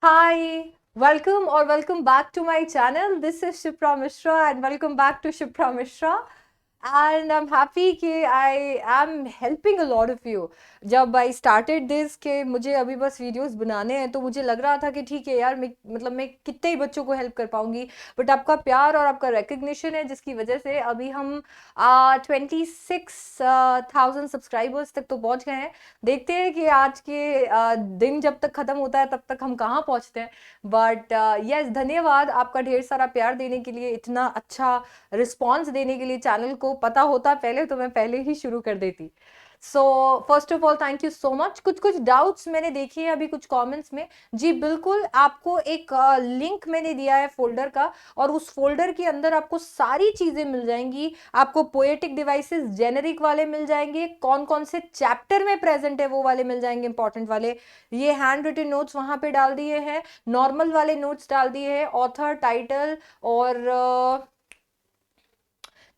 Hi, welcome or welcome back to my channel. This is Shipra Mishra and welcome back to Shipra Mishra. And I'm happy कि I am helping a lot of you. जब I started this कि मुझे अभी बस videos बनाने हैं तो मुझे लग रहा था कि ठीक है यार मैं कितने ही बच्चों को हेल्प कर पाऊंगी, बट आपका प्यार और आपका रिकग्निशन है जिसकी वजह से अभी हम 26,000 सब्सक्राइबर्स तक तो पहुंच गए हैं। देखते हैं कि आज के दिन जब तक खत्म होता है तब तक हम कहाँ पहुंचते हैं। बट यस, धन्यवाद आपका ढेर सारा प्यार देने के लिए, इतना अच्छा रिस्पॉन्स देने के लिए। चैनल को पता होता पहले तो मैं पहले ही शुरू कर देती। So first of all thank you so much. कुछ कुछ डाउट्स मैंने देखे हैं अभी कुछ कमेंट्स में। जी बिल्कुल, आपको एक लिंक मैंने दिया है फोल्डर का, और उस फोल्डर के अंदर आपको सारी चीजें मिल जाएंगी। आपको पोएटिक डिवाइसेस जेनेरिक वाले मिल जाएंगे, कौन कौन से चैप्टर में प्रेजेंट है वो वाले मिल जाएंगे, इंपॉर्टेंट वाले। ये हैंड रिटन नोट्स वहां पे डाल दिए हैं, नॉर्मल वाले नोट्स डाल दिए हैं, ऑथर टाइटल और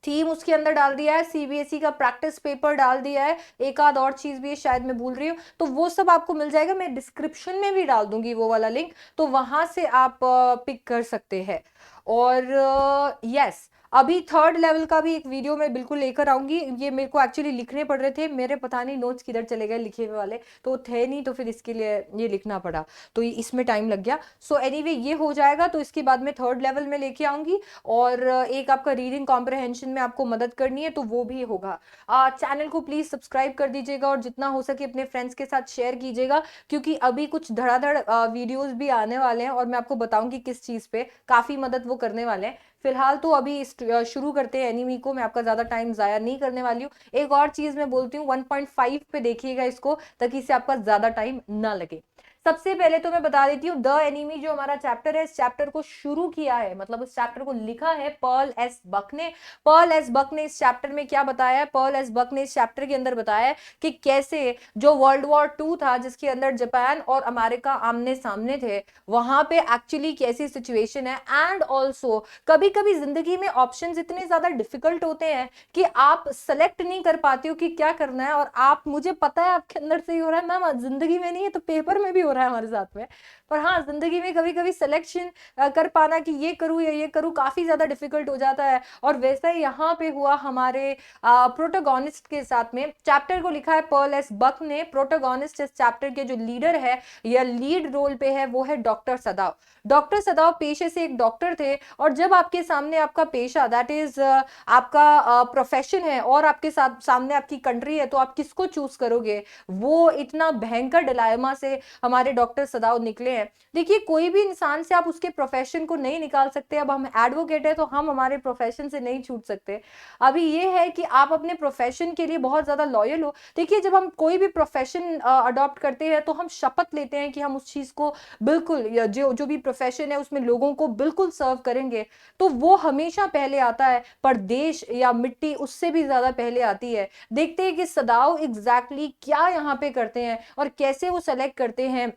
थीम उसके अंदर डाल दिया है, सीबीएसई का प्रैक्टिस पेपर डाल दिया है, एक आध और चीज भी है शायद मैं भूल रही हूँ, तो वो सब आपको मिल जाएगा। मैं डिस्क्रिप्शन में भी डाल दूंगी वो वाला लिंक, तो वहां से आप पिक कर सकते हैं। और यस, अभी थर्ड लेवल का भी एक वीडियो मैं बिल्कुल लेकर आऊंगी। ये मेरे को एक्चुअली लिखने पड़ रहे थे, मेरे पता नहीं नोट्स किधर चले गए लिखे हुए वाले, तो थे नहीं, तो फिर इसके लिए ये लिखना पड़ा, तो इसमें टाइम लग गया। सो एनीवे ये हो जाएगा, तो इसके बाद में थर्ड लेवल में लेके आऊंगी। और एक आपका रीडिंग कॉम्प्रहेंशन में आपको मदद करनी है तो वो भी होगा। चैनल को प्लीज सब्सक्राइब कर दीजिएगा और जितना हो सके अपने फ्रेंड्स के साथ शेयर कीजिएगा, क्योंकि अभी कुछ धड़ाधड़ वीडियोस भी आने वाले हैं और मैं आपको बताऊंगी किस चीज पे काफी मदद वो करने वाले हैं। फिलहाल तो अभी शुरू करते हैं एनिमी को, मैं आपका ज्यादा टाइम जाया नहीं करने वाली हूँ। एक और चीज मैं बोलती हूँ, 1.5 पे देखिएगा इसको, ताकि इससे आपका ज्यादा टाइम ना लगे। सबसे पहले तो मैं बता देती हूँ, द एनिमी जो हमारा चैप्टर है, इस चैप्टर को शुरू किया है, मतलब उस चैप्टर को लिखा है पर्ल एस बक ने। पर्ल एस बक ने इस चैप्टर में क्या बताया है, पर्ल एस बक ने इस चैप्टर के अंदर बताया है कि कैसे जो वर्ल्ड वॉर 2 था, जिसके अंदर जापान और अमेरिका आमने सामने थे, वहां पे एक्चुअली कैसी सिचुएशन है। एंड ऑल्सो कभी कभी जिंदगी में ऑप्शंस इतने ज्यादा डिफिकल्ट होते हैं कि आप सेलेक्ट नहीं कर पाते हो कि क्या करना है, और आप, मुझे पता है आपके अंदर से ही हो रहा है, मैम जिंदगी में नहीं है तो पेपर में भी हो रहा है हमारे साथ में। पर हाँ, जिंदगी में कभी कभी सिलेक्शन कर पाना कि ये करूँ या ये करूँ काफी ज्यादा डिफिकल्ट हो जाता है। और वैसा ही यहाँ पे हुआ हमारे प्रोटोगोनिस्ट के साथ में। चैप्टर को लिखा है पर्ल एस बक ने। प्रोटोगोनिस्ट इस चैप्टर के जो लीडर है या लीड रोल पे है वो है डॉक्टर सदाव। डॉक्टर सदाव पेशे से एक डॉक्टर थे, और जब आपके सामने आपका पेशा, दैट इज आपका प्रोफेशन है, और आपके साथ सामने आपकी कंट्री है, तो आप किसको चूज करोगे? वो इतना भयंकर डिलायमा से हमारे डॉक्टर सदाव निकले हैं। देखिए, कोई भी इंसान से आप उसके प्रोफेशन को नहीं निकाल सकते। अब हम एडवोकेट है तो हम हमारे प्रोफेशन से नहीं छूट सकते। अभी ये है कि आप अपने प्रोफेशन के लिए बहुत ज्यादा लॉयल हो। देखिए, जब हम कोई भी प्रोफेशन अडॉप्ट करते हैं तो हम शपथ लेते हैं कि हम उस चीज को बिल्कुल, जो जो भी प्रोफेशन है उसमें लोगों को बिल्कुल सर्व करेंगे, तो वो हमेशा पहले आता है। पर देश या मिट्टी उससे भी ज्यादा पहले आती है। देखते हैं कि सदाव एग्जैक्टली क्या यहाँ पे करते हैं और कैसे वो सेलेक्ट करते हैं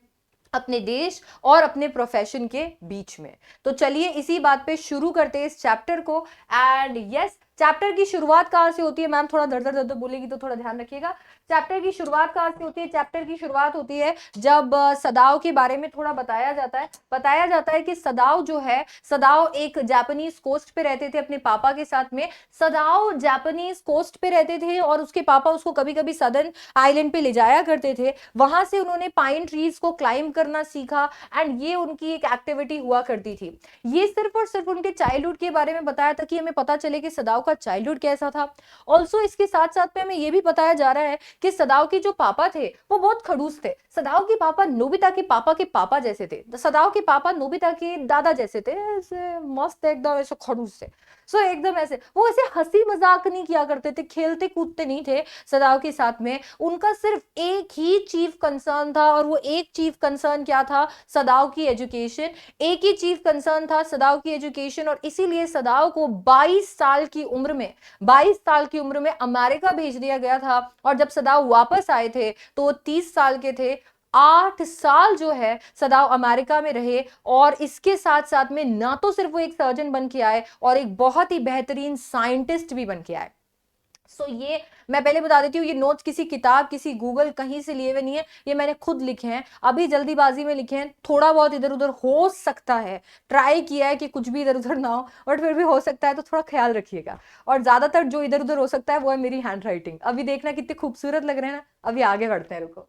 अपने देश और अपने प्रोफेशन के बीच में। तो चलिए इसी बात पे शुरू करते हैं इस चैप्टर को। एंड यस, चैप्टर की शुरुआत कहां से होती है? मैम थोड़ा दर दर दर दर बोलेगी तो थोड़ा ध्यान रखिएगा। चैप्टर की शुरुआत कहां से होती है? चैप्टर की शुरुआत होती है जब सदाव के बारे में थोड़ा बताया जाता है। बताया जाता है कि सदाव जो है, सदाव एक जापानीज कोस्ट पे रहते थे अपने पापा के साथ में। सदाव जापानीज कोस्ट पे रहते थे और उसके पापा उसको कभी कभी सदर्न आइलैंड पे ले जाया करते थे। वहां से उन्होंने पाइन ट्रीज को क्लाइंब करना सीखा, एंड ये उनकी एक एक्टिविटी हुआ करती थी। ये सिर्फ और सिर्फ उनके चाइल्डहुड के बारे में बताया था कि हमें पता चले कि सदाव का चाइल्डहुड कैसा था। ऑल्सो इसके साथ साथ में हमें यह भी बताया जा रहा है कि सदाव के जो पापा थे वो बहुत खड़ूस थे। सदाव के पापा नोबिता के पापा जैसे थे। सदाव के पापा नोबिता के दादा जैसे थे, ऐसे मस्त एकदम ऐसे खड़ूस थे। सो एकदम ऐसे वो ऐसे हंसी मजाक नहीं किया करते थे, खेलते कूदते नहीं थे सदाव के साथ में। उनका सिर्फ एक ही चीफ कंसर्न था, और वो एक चीफ कंसर्न क्या था? सदाव की एजुकेशन। एक ही चीफ कंसर्न था, सदाव की एजुकेशन। और इसीलिए सदाव को 22 साल की उम्र में, 22 साल की उम्र में अमेरिका भेज दिया गया था। और जब सदाव वापस आए थे तो वो 30 साल के थे। 8 साल जो है सदाव अमेरिका में रहे, और इसके साथ साथ में ना तो सिर्फ वो एक सर्जन बन के आए, और एक बहुत ही बेहतरीन साइंटिस्ट भी बन के आए। सो ये मैं पहले बता देती हूँ, ये नोट्स किसी किताब, किसी गूगल कहीं से लिए हुए नहीं है, ये मैंने खुद लिखे हैं, अभी जल्दीबाजी में लिखे हैं, थोड़ा बहुत इधर उधर हो सकता है, ट्राई किया है कि कुछ भी इधर उधर ना हो, बट फिर भी हो सकता है, तो थोड़ा ख्याल रखिएगा। और ज्यादातर जो इधर उधर हो सकता है वो है मेरी हैंड राइटिंग। अभी देखना कितने खूबसूरत लग रहे हैं ना, अभी आगे बढ़ते हैं, रुको।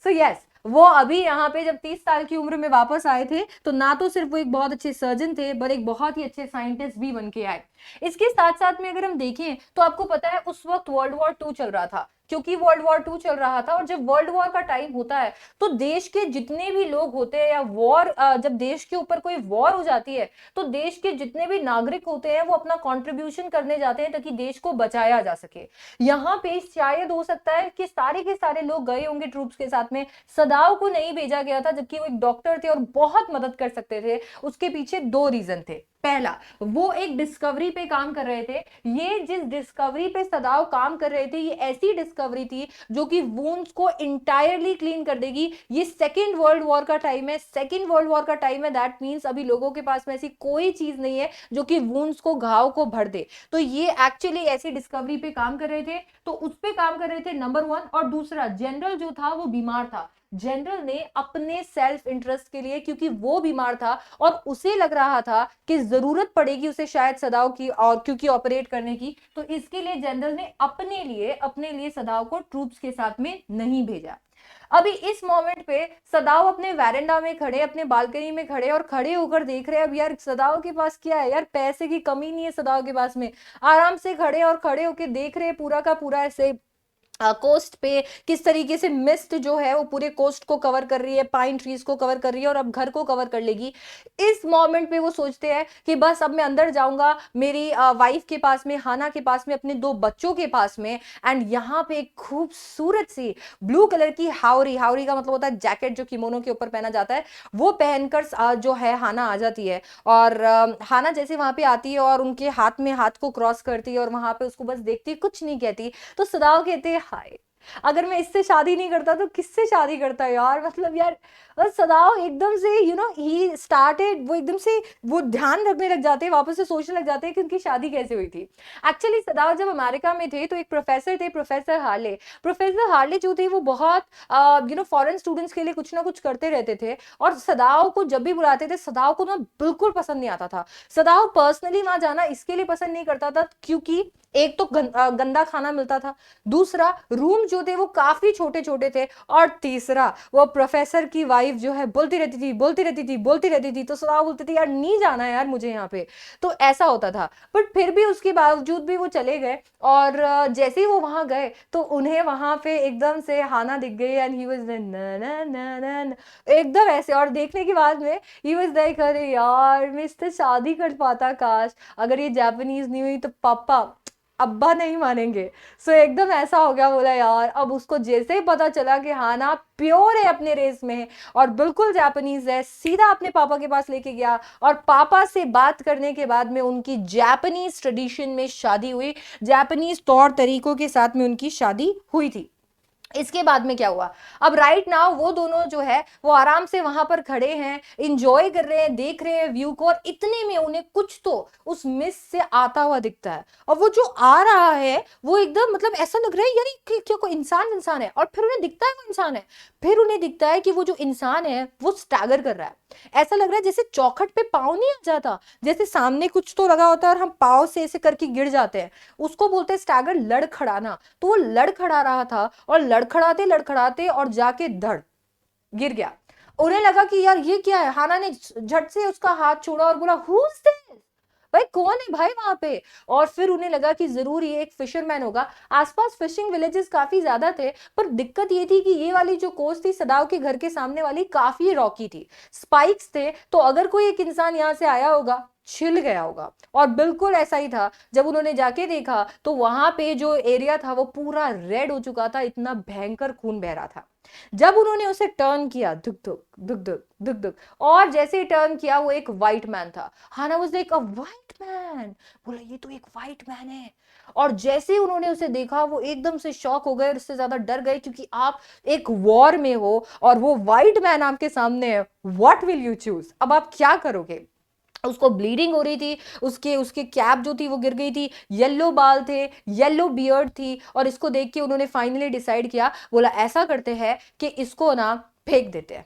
सो यस, वो अभी यहाँ पे जब 30 साल की उम्र में वापस आए थे, तो ना तो सिर्फ वो एक बहुत अच्छे सर्जन थे, पर एक बहुत ही अच्छे साइंटिस्ट भी बन के आए। इसके साथ साथ में अगर हम देखें तो आपको पता है उस वक्त वर्ल्ड वॉर 2 चल रहा था, क्योंकि वर्ल्ड वॉर 2 चल रहा था, और जब वर्ल्ड वॉर का टाइम होता है तो देश के जितने भी लोग होते हैं, या वॉर जब देश के ऊपर कोई वॉर हो जाती है, तो देश के जितने भी नागरिक होते हैं वो अपना कॉन्ट्रीब्यूशन करने जाते हैं ताकि देश को बचाया जा सके। यहाँ पे शायद हो सकता है कि सारे के सारे लोग गए होंगे ट्रूप्स के साथ में, सदाव को नहीं भेजा गया था, जबकि वो एक डॉक्टर थे और बहुत मदद कर सकते थे। उसके पीछे 2 रीजन थे। पहला, वो एक डिस्कवरी पे काम कर रहे थे, ये जिस डिस्कवरी पे सदाव काम कर रहे थे, ये ऐसी डिस्कवरी थी जो कि वुंड्स को इंटायरली क्लीन कर देगी। ये सेकेंड वर्ल्ड वॉर का टाइम है, सेकेंड वर्ल्ड वॉर का टाइम है, दैट मींस अभी लोगों के पास में ऐसी कोई चीज नहीं है जो कि वुंड्स को, घाव को भर दे। तो ये एक्चुअली ऐसी डिस्कवरी पे काम कर रहे थे, तो उस पे काम कर रहे थे, नंबर 1। और दूसरा, जनरल जो था वो बीमार था। जनरल ने अपने सेल्फ इंटरेस्ट के लिए, क्योंकि वो बीमार था और उसे लग रहा था कि जरूरत पड़ेगी उसे शायद सदाव की, और क्योंकि ऑपरेट करने की, तो इसके लिए जनरल ने अपने लिए सदाव को ट्रूप्स के साथ में नहीं भेजा। अभी इस मोमेंट पे सदाव अपने वैरेंडा में खड़े, अपने बालकनी में खड़े, और खड़े होकर देख रहे हैं। अब यार सदाव के पास क्या है यार, पैसे की कमी नहीं है सदाव के पास में, आराम से खड़े, और खड़े होकर देख रहे हैं पूरा का पूरा ऐसे कोस्ट पे किस तरीके से मिस्ट जो है वो पूरे कोस्ट को कवर कर रही है, पाइन ट्रीज को कवर कर रही है, और अब घर को कवर कर लेगी। इस मोमेंट पे वो सोचते हैं कि बस अब मैं अंदर जाऊंगा मेरी वाइफ के पास में, हाना के पास में, अपने 2 बच्चों के पास में। एंड यहाँ पे एक खूबसूरत सी ब्लू कलर की हावरी, हावरी का मतलब होता है जैकेट जो किमोनो के ऊपर पहना जाता है, वो पहनकर जो है हाना आ जाती है। और हाना जैसे वहां पे आती है और उनके हाथ में हाथ को क्रॉस करती है, और वहां पे उसको बस देखती है, कुछ नहीं कहती, तो सदाव कहते हैं हाय, अगर मैं इससे शादी नहीं करता तो किससे शादी करता यार, मतलब यार। और सदाव एकदम से ही स्टार्टेड, वो एकदम से वो ध्यान रखने लग जाते हैं, वापस से सोचने लग जाते हैं कि उनकी शादी कैसे हुई थी। एक्चुअली सदाव जब अमेरिका में थे तो एक प्रोफेसर थे, प्रोफेसर हार्ले। प्रोफेसर हार्ले जो थे वो बहुत फॉरेन स्टूडेंट्स के लिए कुछ ना कुछ करते रहते थे, और सदाव को जब भी बुलाते थे, सदाव को ना बिल्कुल पसंद नहीं आता था। सदाव पर्सनली वहां जाना इसके लिए पसंद नहीं करता था क्योंकि एक तो गंदा खाना मिलता था, दूसरा रूम जो थे वो काफी छोटे छोटे थे, और तीसरा वो प्रोफेसर की वाइफ जो है बोलती रहती थी, बोलती रहती थी, बोलती रहती थी, तो सदाव बोलते थे यार नहीं जाना है यार मुझे यहाँ पे। तो ऐसा होता था, बट फिर भी उसके बावजूद भी वो चले गए। और जैसे ही वो वहां गए तो उन्हें वहां पे एकदम से हाना दिख गई, एंड ही वाज एकदम ऐसे, और देखने के बाद में ही वाज लाइक अरे यार मैं इससे शादी कर पाता, काश अगर ये जापानीज नहीं हुई तो पापा अब्बा नहीं मानेंगे। सो एकदम ऐसा हो गया, बोला यार। अब उसको जैसे ही पता चला कि हाँ ना प्योर है अपने रेस में और बिल्कुल जापानीज है, सीधा अपने पापा के पास लेके गया, और पापा से बात करने के बाद में उनकी जापानीज ट्रेडिशन में शादी हुई, जापानीज तौर तरीकों के साथ में उनकी शादी हुई थी। इसके बाद में क्या हुआ, अब राइट नाउ वो दोनों जो है वो आराम से वहां पर खड़े हैं, इंजॉय कर रहे हैं, देख रहे हैं व्यू को, और इतने में उन्हें कुछ तो उस मिस से आता हुआ दिखता है। और वो जो आ रहा है वो एकदम मतलब ऐसा लग रहा है यार क्या कोई इंसान इंसान है, और फिर उन्हें दिखता है वो इंसान है। फिर उन्हें दिखता है कि वो जो इंसान है वो स्टैगर कर रहा है, ऐसा लग रहा है जैसे चौखट पे पाँव नहीं आ जाता, जैसे सामने कुछ तो लगा होता है और हम पाँव से ऐसे करके गिर जाते हैं, उसको बोलते हैं स्टैगर, लड़खड़ाना। तो वो लड़खड़ा रहा था, और लड़खड़ाते लड़खड़ाते और जाके धड़ गिर गया। उन्हें लगा कि यार ये क्या है, हाना ने झट से उसका हाथ छोड़ा और बोला हु इज दिस, भाई कौन है भाई वहां पे। और फिर उन्हें लगा कि जरूर ये एक फिशरमैन होगा। आसपास फिशिंग विलेजेस काफी ज्यादा थे, पर दिक्कत ये थी कि ये वाली जो कोस्ट थी सदाव के घर के सामने वाली, काफी रॉकी थी, स्पाइक्स थे, तो अगर कोई एक इंसान यहां से आया होगा छिल गया होगा। और बिल्कुल ऐसा ही था, जब उन्होंने जाके देखा तो वहां पे जो एरिया था वो पूरा रेड हो चुका था, इतना भयंकर खून बह रहा था। जब उन्होंने उसे टर्न किया, दुख दुख दुख दुख दुख दुख, और जैसे ही टर्न किया वो एक व्हाइट मैन था। Hana was like a white man, बोला ये तो एक व्हाइट मैन है। और जैसे ही उन्होंने उसे देखा वो एकदम से शॉक हो गए, और उससे ज्यादा डर गए, क्योंकि आप एक वॉर में हो और वो व्हाइट मैन आपके सामने है, व्हाट विल यू चूज, अब आप क्या करोगे। उसको ब्लीडिंग हो रही थी, उसके उसके कैप जो थी वो गिर गई थी, येलो बाल थे, येलो बियर्ड थी, और इसको देख के उन्होंने फाइनली डिसाइड किया, बोला ऐसा करते हैं कि इसको ना फेंक देते हैं,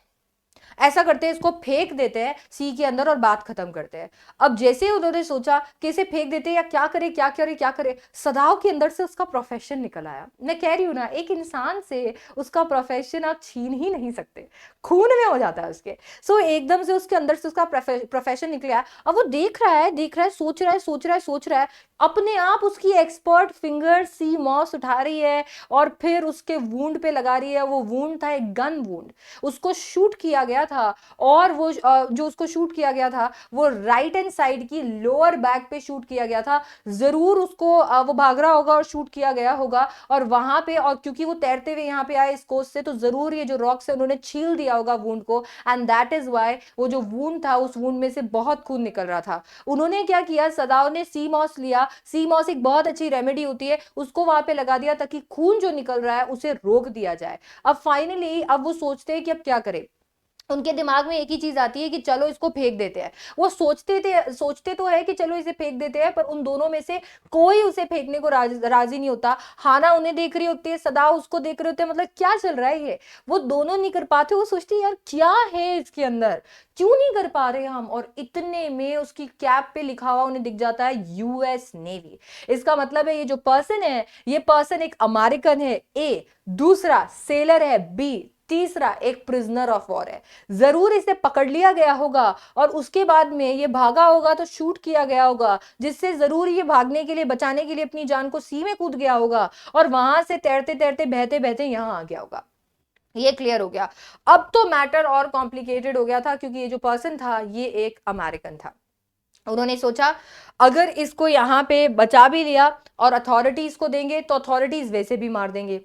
ऐसा करते हैं इसको फेंक देते हैं सी के अंदर और बात खत्म करते हैं। अब जैसे उन्होंने सोचा कि इसे फेंक देते हैं या क्या करे क्या करे क्या करे, सदाव के अंदर से उसका प्रोफेशन निकल आया। मैं कह रही हूं ना, एक इंसान से उसका प्रोफेशन आप छीन ही नहीं सकते, खून में हो जाता है उसके। सो एकदम से उसके अंदर से उसका प्रोफेशन निकल आया। अब वो देख रहा है, सोच रहा है, सोच रहा है, सोच रहा है, अपने आप उसकी एक्सपर्ट फिंगर सी मॉस उठा रही है और फिर उसके वूंड पे लगा रही है। वो वूंड था एक गन वूंड, उसको शूट किया गया था, और वो जो उसको शूट किया गया था वो राइट हैंड साइड की लोअर बैक पे शूट किया गया था। जरूर उसको वो भाग रहा होगा और शूट किया गया होगा, और वहां पे, और क्योंकि वो तैरते हुए यहाँ पे आए इस कोस्ट से, तो जरूर ये जो रॉक से उन्होंने छील दिया होगा वूंड को, एंड दैट इज वाई वो जो वूंड था उस वूंड में से बहुत खून निकल रहा था। उन्होंने क्या किया, सदाव ने सी मॉस लिया, सी मॉस एक बहुत अच्छी रेमेडी होती है, उसको वहां पे लगा दिया ताकि खून जो निकल रहा है उसे रोक दिया जाए। अब फाइनली अब वो सोचते हैं कि अब क्या करें। उनके दिमाग में एक ही चीज आती है कि चलो इसको फेंक देते हैं। वो सोचते तो है कि चलो इसे फेंक देते हैं, पर उन दोनों में से कोई उसे फेंकने को राजी नहीं होता। हाना उन्हें देख रही होती है, सदा उसको देख रहे होते हैं, मतलब क्या चल रहा है ये, वो दोनों नहीं कर पाते। वो सोचती है यार क्या है इसके अंदर, क्यों नहीं कर पा रहे हम। और इतने में उसकी कैप पे लिखा हुआ उन्हें दिख जाता है यूएस नेवी। इसका मतलब है ये जो पर्सन है, ये पर्सन एक अमेरिकन है ए, दूसरा सेलर है बी, तीसरा एक प्रिजनर ऑफ वॉर है। जरूर इसे पकड़ लिया गया होगा और उसके बाद में ये भागा होगा तो शूट किया गया होगा, जिससे जरूर ये भागने के लिए, बचाने के लिए अपनी जान को सी में कूद गया होगा, और वहां से तैरते तैरते बहते बहते यहां आ गया होगा। ये क्लियर हो गया। अब तो मैटर और कॉम्प्लिकेटेड हो गया था, क्योंकि ये जो पर्सन था ये एक अमेरिकन था। उन्होंने सोचा अगर इसको यहां पे बचा भी लिया और अथॉरिटीज को देंगे तो अथॉरिटीज वैसे भी मार देंगे,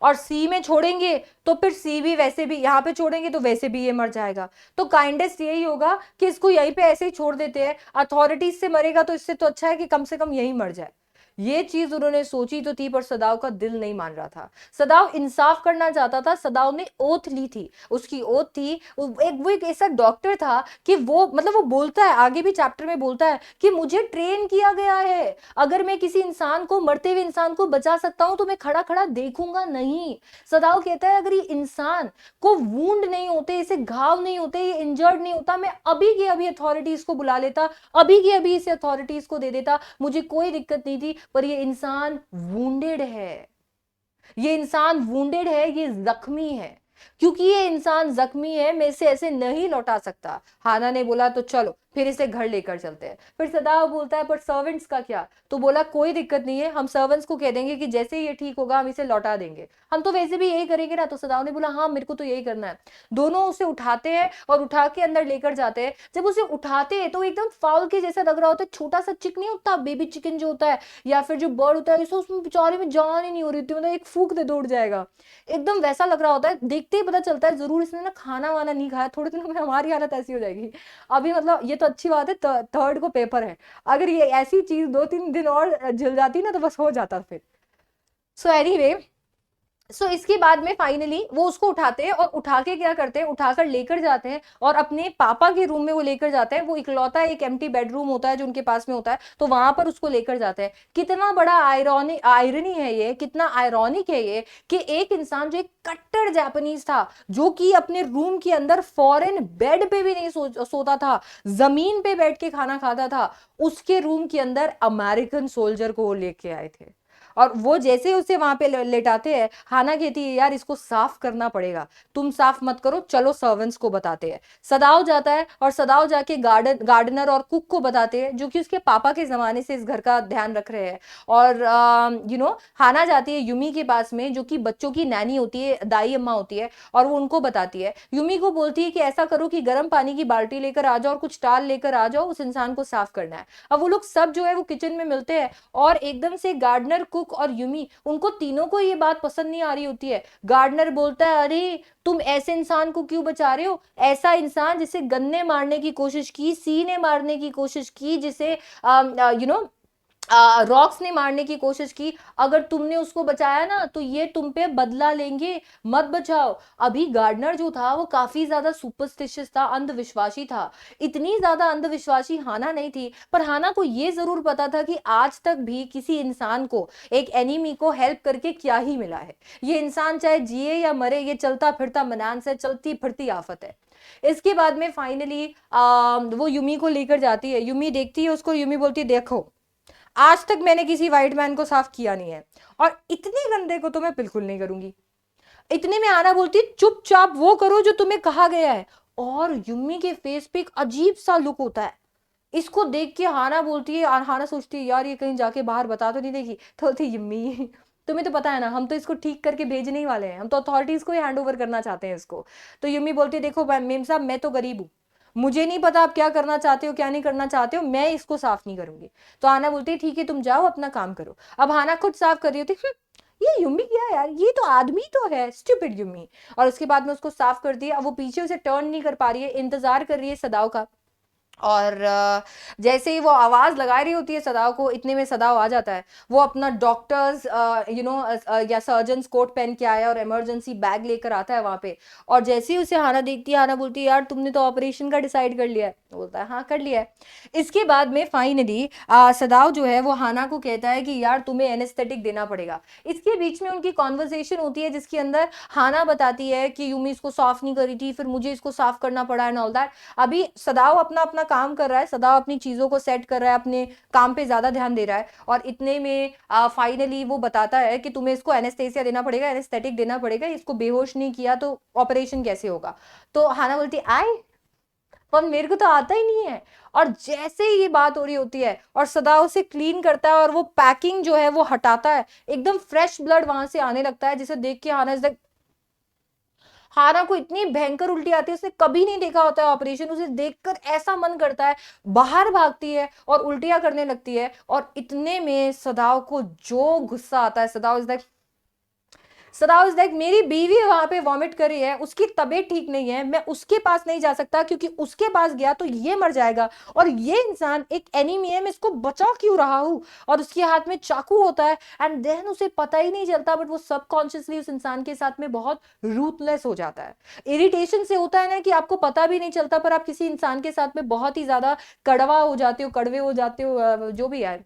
और सी में छोड़ेंगे तो फिर सी भी वैसे भी, यहां पे छोड़ेंगे तो वैसे भी ये मर जाएगा। तो काइंडेस्ट यही होगा कि इसको यहीं पे ऐसे ही छोड़ देते हैं, अथॉरिटीज से मरेगा तो इससे तो अच्छा है कि कम से कम यहीं मर जाए। ये चीज उन्होंने सोची तो थी, पर सदाव का दिल नहीं मान रहा था। सदाव इंसाफ करना चाहता था। सदाव ने ओथ ली थी, उसकी ओथ थी, वो एक ऐसा डॉक्टर था कि वो, मतलब वो बोलता है, आगे भी चैप्टर में बोलता है कि मुझे ट्रेन किया गया है, अगर मैं किसी इंसान को, मरते हुए इंसान को बचा सकता हूं तो मैं खड़ा खड़ा देखूंगा नहीं। सदाव कहता है अगर ये इंसान को वूंड नहीं होते, इसे घाव नहीं होते, ये इंजर्ड नहीं होता, मैं अभी की अभी अथॉरिटीज को बुला लेता, अभी की अभी इसे अथॉरिटीज को दे देता, मुझे कोई दिक्कत नहीं थी। पर ये इंसान वूंडेड है, ये इंसान वूंडेड है, ये जख्मी है। क्योंकि ये इंसान जख्मी है, मैं इसे ऐसे नहीं लौटा सकता। हाना ने बोला तो चलो फिर इसे घर लेकर चलते हैं। फिर सदाव बोलता है पर सर्वेंट्स का क्या, तो बोला कोई दिक्कत नहीं है, हम सर्वेंट्स को कह देंगे कि जैसे ही ये ठीक होगा हम इसे लौटा देंगे, हम तो वैसे भी यही करेंगे ना। तो सदाव ने बोला हाँ मेरे को तो यही करना है। दोनों उसे उठाते हैं और उठा के अंदर लेकर जाते हैं। जब उसे उठाते हैं तो एकदम फाउल के जैसा लग रहा होता है, छोटा सा चिक नहीं होता, बेबी चिकन जो होता है, या फिर जो बर्ड होता है, उसमें बेचारे में जान ही नहीं हो रही थी, मतलब एक फूक दे दौड़ जाएगा, एकदम वैसा लग रहा होता है। देखते ही पता चलता है जरूर इसने ना खाना वाना नहीं खाया, थोड़े दिनों में हमारी हालत ऐसी हो जाएगी। अभी मतलब ये तो अच्छी बात है, थर्ड को पेपर है, अगर ये ऐसी चीज 2-3 दिन और झिल जाती ना तो बस हो जाता फिर। सो एनीवे, इसके बाद में फाइनली वो उसको उठाते हैं, और उठा के क्या करते हैं, उठाकर लेकर जाते हैं और अपने पापा के रूम में वो लेकर जाते हैं। वो इकलौता एक एम्प्टी बेडरूम होता है जो उनके पास में होता है, तो वहां पर उसको लेकर जाते हैं। कितना बड़ा आयरनी है ये, कितना आयरॉनिक है ये कि एक इंसान जो एक कट्टर जापानीज था, जो कि अपने रूम के अंदर फॉरेन बेड पे भी नहीं सोता था, जमीन पे बैठ के खाना खाता था, उसके रूम के अंदर अमेरिकन सोल्जर को वो लेके आए थे। और वो जैसे उसे वहां पे लेटाते हैं, हाना कहती है यार इसको साफ करना पड़ेगा, तुम साफ मत करो, चलो सर्वेंट्स को बताते हैं। सदाव जाता है और सदाव जाके गार्डनर और कुक को बताते हैं, जो कि उसके पापा के जमाने से इस घर का ध्यान रख रहे हैं। और हाना जाती है यूमी के पास में, जो कि बच्चों की नैनी होती है, दाई अम्मा होती है, और वो उनको बताती है। यूमी को बोलती है कि ऐसा करो कि गर्म पानी की बाल्टी लेकर आ जाओ और कुछ टाल लेकर आ जाओ, उस इंसान को साफ करना है। अब वो लोग सब जो है वो किचन में मिलते हैं, और एकदम से गार्डनर, कुक और यूमी, उनको तीनों को ये बात पसंद नहीं आ रही होती है। गार्डनर बोलता है अरे तुम ऐसे इंसान को क्यों बचा रहे हो, ऐसा इंसान जिसे गन ने मारने की कोशिश की, सी ने मारने की कोशिश की, जिसे यू नो रॉक्स ने मारने की कोशिश की, अगर तुमने उसको बचाया ना तो ये तुम पे बदला लेंगे, मत बचाओ। अभी गार्डनर जो था वो काफी ज्यादा सुपरस्टिशियस था, अंधविश्वासी था। इतनी ज्यादा अंधविश्वासी हाना नहीं थी, पर हाना को ये जरूर पता था कि आज तक भी किसी इंसान को, एक एनिमी को हेल्प करके क्या ही मिला है। ये इंसान चाहे जिए या मरे, ये चलता फिरता मनांस है, चलती फिरती आफत है। इसके बाद में फाइनली वो यूमी को लेकर जाती है, यूमी देखती है उसको, यूमी बोलती है देखो आज तक मैंने किसी वाइट मैन को साफ किया नहीं है, और इतने गंदे को तो मैं बिल्कुल नहीं करूंगी। इतने में आना बोलती है चुपचाप वो करो जो तुम्हें कहा गया है। और युम्मी के फेस पे एक अजीब सा लुक होता है। इसको देख के हाना बोलती है, और हाना सोचती है यार ये कहीं जाके बाहर बता तो नहीं देगी, तो बोलती युम्मी तुम्हें तो पता है ना हम तो इसको ठीक करके भेजने ही वाले हैं, हम तो अथॉरिटीज को ही हैंड ओवर करना चाहते हैं इसको। तो युम्मी बोलती है देखो मेम साहब मैं तो गरीब हूँ, मुझे नहीं पता आप क्या करना चाहते हो क्या नहीं करना चाहते हो, मैं इसको साफ नहीं करूंगी। तो हाना बोलती है ठीक है तुम जाओ अपना काम करो। अब हाना खुद साफ कर रही होती है, ये युम्मी क्या है यार, ये तो आदमी तो है, स्टूपिड युम्मी। और उसके बाद में उसको साफ कर दिया। अब वो पीछे उसे टर्न नहीं कर पा रही है, इंतजार कर रही है सदाव का। और जैसे ही वो आवाज लगा रही होती है सदाव को, इतने में सदाव आ जाता है। वो अपना डॉक्टर्स या सर्जन्स कोट पहन के आया और इमरजेंसी बैग लेकर आता है वहां पे। और जैसे ही उसे हाना देखती है, हाना बोलती है यार तुमने तो ऑपरेशन का डिसाइड कर लिया है। बोलता है हाँ कर लिया है। इसके बाद में फाइनली सदाव जो है वो हाना को कहता है कि यार तुम्हें एनेस्थेटिक देना पड़ेगा। इसके बीच में उनकी कॉन्वर्सेशन होती है जिसके अंदर हाना बताती है कि यूमी इसको साफ नहीं करी थी, फिर मुझे इसको साफ करना पड़ा एंड ऑल दैट। अभी सदाव अपना अपना काम कर रहा है, सदाव अपनी चीजों को सेट कर रहा है, अपने काम पे ज्यादा ध्यान दे रहा है। और इतने में फाइनली वो बताता है कि तुम्हें इसको एनेस्थेसिया देना पड़ेगा, एनेस्थेटिक देना पड़ेगा, इसको बेहोश नहीं किया तो ऑपरेशन कैसे होगा। तो हाना बोलती आए, पर मेरे को तो आता ही नहीं है। और जैसे ही ये बात हो रही होती है और सदा उसे क्लीन करता है और वो पैकिंग जो है वो हटाता है, एकदम फ्रेश ब्लड वहां से आने लगता है, जिसे देख के हाना हाना को इतनी भयंकर उल्टी आती है, उसने कभी नहीं देखा होता है ऑपरेशन। उसे देखकर ऐसा मन करता है, बाहर भागती है और उल्टियां करने लगती है। और इतने में सदाव को जो गुस्सा आता है, सदाव इज लाइक मेरी बीवी वहां पे वॉमिट कर रही है, उसकी तबीयत ठीक नहीं है, मैं उसके पास नहीं जा सकता क्योंकि उसके पास गया तो ये मर जाएगा, और ये इंसान एक एनिमी है, मैं इसको बचा क्यों रहा हूं। और उसके हाथ में चाकू होता है एंड देन उसे पता ही नहीं चलता, बट वो सबकॉन्शियसली उस इंसान के साथ में बहुत रूथलेस हो जाता है। इरिटेशन से होता है ना कि आपको पता भी नहीं चलता, पर आप किसी इंसान के साथ में बहुत ही ज्यादा कड़वा हो जाते हो, कड़वे हो जाते हो, जो भी है।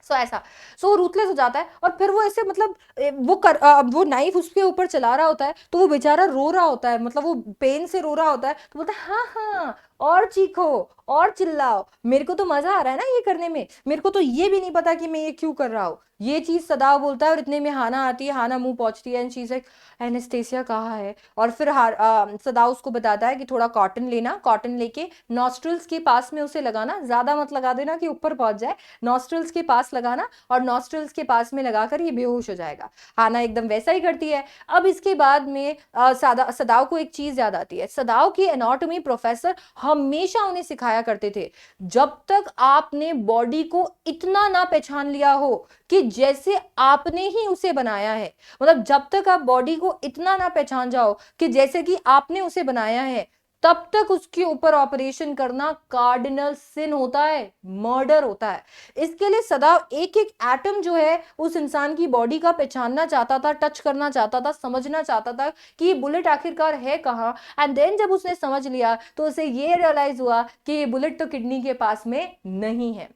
ऐसा वो रूथलेस हो जाता है। और फिर वो ऐसे मतलब वो नाइफ उसके ऊपर चला रहा होता है, तो वो बेचारा रो रहा होता है, मतलब वो पेन से रो रहा होता है। तो बोलता है हाँ हाँ और चीखो और चिल्लाओ, मेरे को तो मजा आ रहा है ना ये करने में, मेरे को तो ये भी नहीं पता कि मैं ये क्यों कर रहा हूँ। ये चीज सदाव बोलता है। और इतने में हाना आती है, हाना मुंह पहुंचती है and she is like anaesthesia कहाँ है। और फिर सदाव उसको बताता है कि थोड़ा कॉटन लेना, कॉटन लेके नॉस्ट्रल्स के पास में उसे लगाना, ज्यादा मत लगा देना कि ऊपर पहुंच जाए, नॉस्ट्रल्स के पास लगाना, और नॉस्ट्रल्स के पास में लगाकर ये बेहोश हो जाएगा। हाना एकदम वैसा ही करती है। अब इसके बाद में सदाव को एक चीज याद आती है। सदाव की एनाटॉमी प्रोफेसर हमेशा उन्हें सिखाया करते थे, जब तक आपने बॉडी को इतना ना पहचान लिया हो कि जैसे आपने ही उसे बनाया है, मतलब जब तक आप बॉडी को इतना ना पहचान जाओ कि जैसे कि आपने उसे बनाया है, तब तक उसके ऊपर ऑपरेशन करना कार्डिनल सिन होता है, मर्डर होता है। इसके लिए सदाव एक एक एटम जो है उस इंसान की बॉडी का पहचानना चाहता था, टच करना चाहता था, समझना चाहता था कि ये बुलेट आखिरकार है कहाँ। एंड देन जब उसने समझ लिया तो उसे ये रियलाइज हुआ कि ये बुलेट तो किडनी के पास में नहीं है।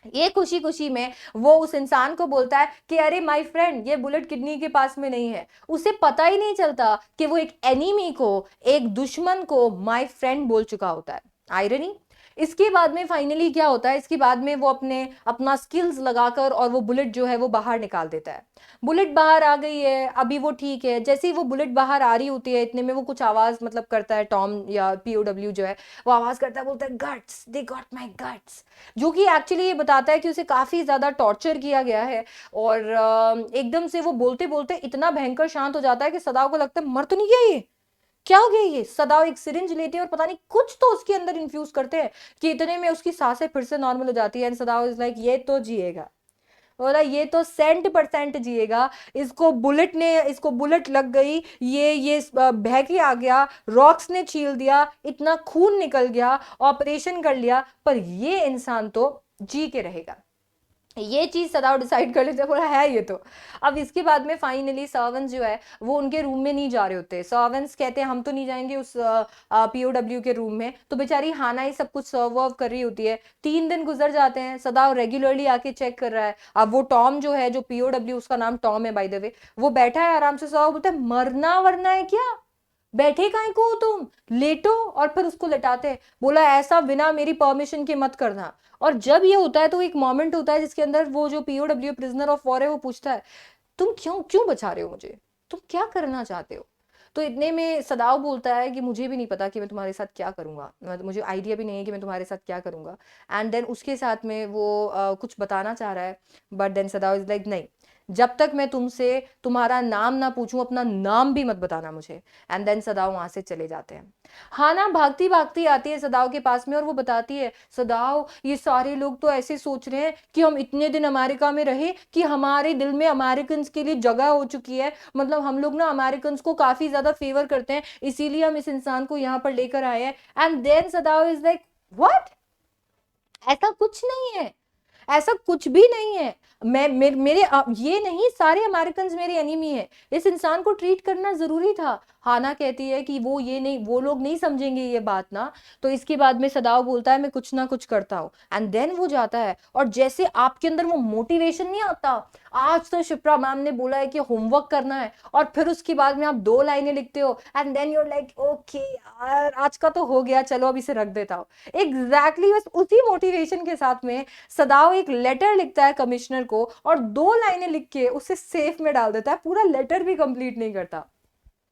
ये खुशी खुशी में वो उस इंसान को बोलता है कि अरे माय फ्रेंड, ये बुलेट किडनी के पास में नहीं है। उसे पता ही नहीं चलता कि वो एक एनिमी को, एक दुश्मन को माय फ्रेंड बोल चुका होता है। आयरनी। इसके बाद में फाइनली क्या होता है, इसके बाद में वो अपना स्किल्स लगाकर और वो बुलेट जो है वो बाहर निकाल देता है। बुलेट बाहर आ गई है, अभी वो ठीक है। जैसे ही वो बुलेट बाहर आ रही होती है, इतने में वो कुछ आवाज मतलब करता है, टॉम या पीओडब्ल्यू जो है वो आवाज करता है, बोलता है guts, they got my guts, जो कि एक्चुअली ये बताता है कि उसे काफी ज्यादा टॉर्चर किया गया है। और एकदम से वो बोलते बोलते इतना भयंकर शांत हो जाता है कि सदाव को लगता है मर तो नहीं गया ये, क्या हो गया ये। सदाव एक सिरिंज लेते हैं और पता नहीं कुछ तो उसके अंदर इन्फ्यूज करते हैं कि इतने में उसकी सांसें फिर से नॉर्मल हो जाती है। एंड सदाव इज लाइक ये तो जिएगा, बोला ये तो 100% जिएगा। इसको बुलेट लग गई, ये बह के आ गया, रॉक्स ने छील दिया, इतना खून निकल गया, ऑपरेशन कर लिया, पर ये इंसान तो जी के रहेगा। ये चीज सदाव डिसाइड कर लेते, बोला है ये तो। अब इसके बाद में फाइनली सर्वेंट्स जो है वो उनके रूम में नहीं जा रहे होते, सर्वेंट्स कहते हैं हम तो नहीं जाएंगे उस पीओडब्ल्यू के रूम में, तो बेचारी हाना ही सब कुछ सर्व वर्व कर रही होती है। 3 दिन गुजर जाते हैं, सदाव रेगुलरली आके चेक कर रहा है। अब वो टॉम जो है, जो पीओडब्ल्यू, उसका नाम टॉम है बाय द वे, वो बैठा है आराम से, सदाव बोलता है मरना वरना है क्या, बैठे काहे को हो तुम, लेटो। और फिर उसको लेटाते हैं, बोला ऐसा बिना मेरी परमिशन के मत करना। और जब ये होता है तो एक मोमेंट होता है जिसके अंदर वो जो पीओडब्ल्यू प्रिजनर ऑफ वॉर है वो पूछता है तुम क्यों क्यों बचा रहे हो मुझे, तुम क्या करना चाहते हो। तो इतने में सदाव बोलता है कि मुझे भी नहीं पता कि मैं तुम्हारे साथ क्या करूंगा, मुझे आइडिया भी नहीं है कि मैं तुम्हारे साथ क्या करूंगा। एंड देन उसके साथ में वो कुछ बताना चाह रहा है, बट देन सदाव इज लाइक नहीं, जब तक मैं तुमसे तुम्हारा नाम ना पूछूं अपना नाम भी मत बताना मुझे। एंड देन सदाव वहां से चले जाते हैं। हाना भागती भागती आती है सदाव के पास में और वो बताती है सदाव ये सारे लोग तो ऐसे सोच रहे हैं कि हम इतने दिन अमेरिका में रहे कि हमारे दिल में अमेरिकन के लिए जगह हो चुकी है, मतलब हम लोग ना अमेरिकन को काफी ज्यादा फेवर करते हैं, इसीलिए हम इस इंसान को यहाँ पर लेकर आए हैं। एंड देन सदाव इज लाइक व्हाट, ऐसा कुछ नहीं है, ऐसा कुछ भी नहीं है। ये नहीं सारे अमेरिकन मेरे एनिमी है, इस इंसान को ट्रीट करना जरूरी था। हाना कहती है कि वो ये नहीं, वो लोग नहीं समझेंगे ये बात ना। तो इसके बाद में सदाव बोलता है मैं कुछ ना कुछ करता हूँ। एंड देन वो जाता है और जैसे आपके अंदर वो मोटिवेशन नहीं आता, आज तो शिप्रा मैम ने बोला है कि होमवर्क करना है, और फिर उसके बाद में आप 2 लाइनें लिखते हो and then you're like okay यार आज का तो हो गया, चलो अब इसे रख देता हूँ। एग्जैक्टली बस उसी मोटिवेशन के साथ में सदाव एक लेटर लिखता है कमिश्नर को, और 2 लाइनें लिख के उसे सेफ में डाल देता है, पूरा लेटर भी कंप्लीट नहीं करता।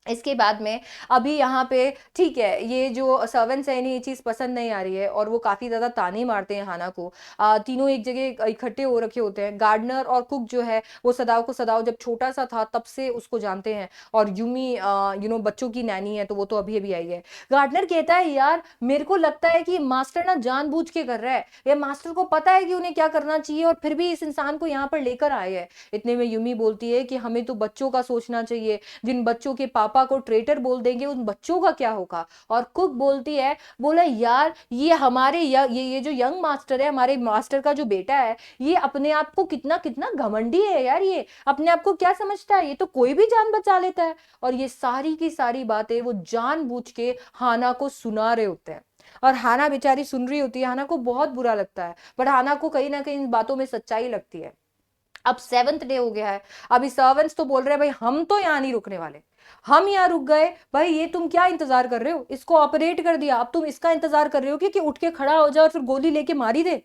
इसके बाद में अभी यहाँ पे ठीक है, ये जो सर्वेंट्स है इन्हें ये चीज पसंद नहीं आ रही है और वो काफी ज्यादा ताने मारते हैं हाना को। तीनों एक जगह इकट्ठे हो रखे होते हैं, गार्डनर और कुक जो है वो सदाव को, सदाव जब छोटा सा था तब से उसको जानते हैं, और यूमी बच्चों की नैनी है, तो वो तो अभी अभी आई है। गार्डनर कहता है यार मेरे को लगता है कि मास्टर ना जानबूझ के कर रहा है, या मास्टर को पता है कि उन्हें क्या करना चाहिए और फिर भी इस इंसान को यहाँ पर लेकर आए हैं। इतने में यूमी बोलती है कि हमें तो बच्चों का सोचना चाहिए, जिन बच्चों के पापा को ट्रेटर बोल देंगे उन बच्चों का क्या होगा। और कुक बोलती है, बोला यार ये हमारे ये जो यंग मास्टर है, हमारे मास्टर का जो बेटा है, ये अपने आप को कितना कितना घमंडी है यार, ये अपने आप को क्या समझता है, ये तो कोई भी जान बचा लेता है। और ये सारी की सारी बातें वो जानबूझ के हाना को सुना रहे होते हैं, और हाना बेचारी सुन रही होती है, हाना को बहुत बुरा लगता है, बट हाना को कहीं ना कहीं इन बातों में सच्चाई लगती है। अब 7th डे हो गया है, अभी सर्वेंट्स तो बोल रहे हैं भाई हम तो यहाँ नहीं रुकने वाले, हम यहाँ रुक गए भाई, ये तुम क्या इंतजार कर रहे हो, इसको ऑपरेट कर दिया, अब तुम इसका इंतजार कर रहे हो कि उठ के खड़ा हो जाए और फिर गोली लेके मारी दे।